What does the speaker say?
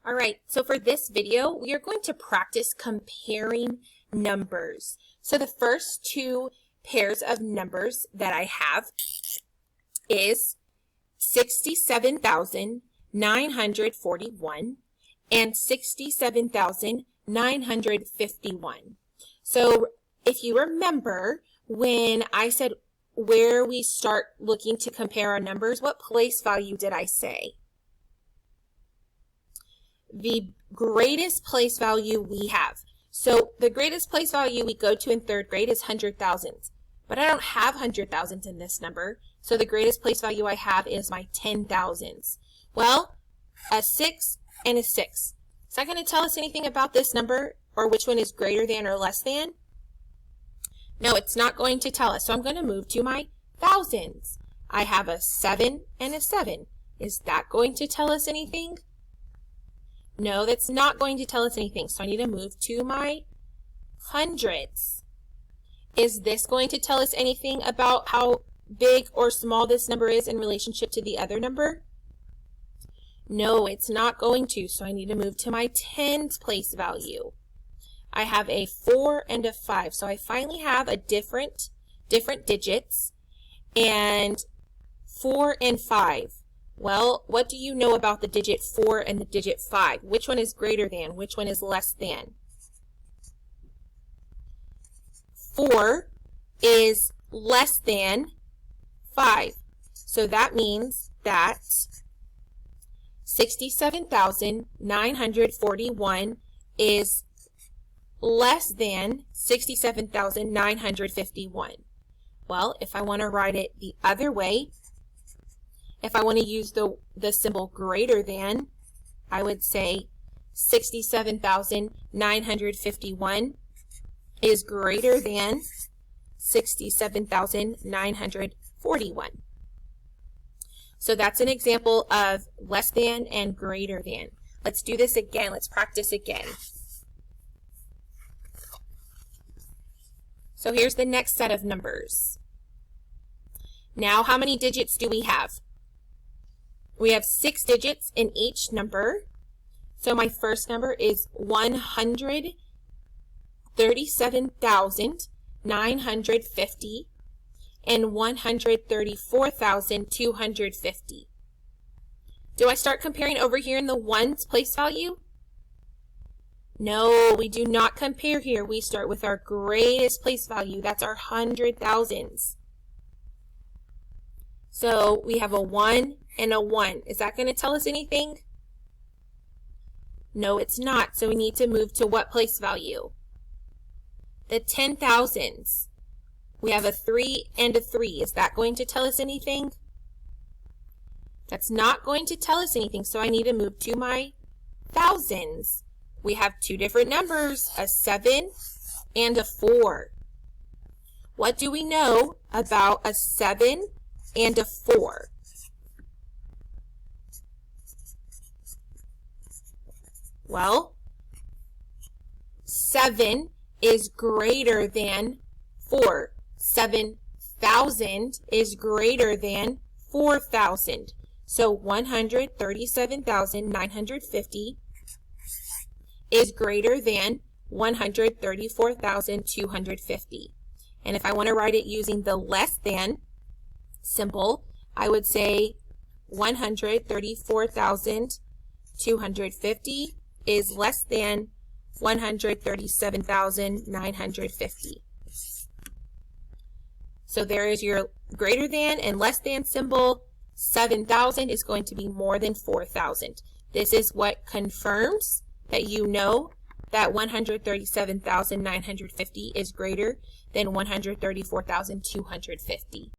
All right, so for this video, we are going to practice comparing numbers. So the first two pairs of numbers that I have is 67,941 and 67,951. So if you remember, when I said where we start looking to compare our numbers, what place value did I say? The greatest place value we have. So the greatest place value we go to in third grade is 100,000s, but I don't have 100,000s in this number, so the greatest place value I have is my 10,000s. Well, a 6 and a 6. Is that going to tell us anything about this number or which one is greater than or less than? No, it's not going to tell us, so I'm going to move to my thousands. I have a 7 and a 7. Is that going to tell us anything? No, that's not going to tell us anything, so I need to move to my hundreds. Is this going to tell us anything about how big or small this number is in relationship to the other number? No, it's not going to, so I need to move to my tens place value. I have a 4 and a 5, so I finally have a different digits, and 4 and 5. Well, what do you know about the digit 4 and the digit 5? Which one is greater than? Which one is less than? 4 is less than 5. So that means that 67,941 is less than 67,951. Well, if I want to write it the other way, if I want to use the symbol greater than, I would say 67,951 is greater than 67,941. So that's an example of less than and greater than. Let's do this again. Let's practice again. So here's the next set of numbers. Now, how many digits do we have? We have 6 digits in each number. So my first number is 137,950 and 134,250. Do I start comparing over here in the ones place value? No, we do not compare here. We start with our greatest place value. That's our 100,000s. So we have a 1 and a 1. Is that going to tell us anything? No, it's not. So we need to move to what place value? The 10,000s. We have a 3 and a 3. Is that going to tell us anything? That's not going to tell us anything, so I need to move to my thousands. We have two different numbers, a 7 and a 4. What do we know about a 7 and a 4? Well, 7 is greater than 4. 7,000 is greater than 4,000. So 137,950 is greater than 134,250. And if I want to write it using the less than symbol, I would say 134,250 is less than 137,950. So there is your greater than and less than symbol. 7,000 is going to be more than 4,000. This is what confirms that you know that 137,950 is greater than 134,250.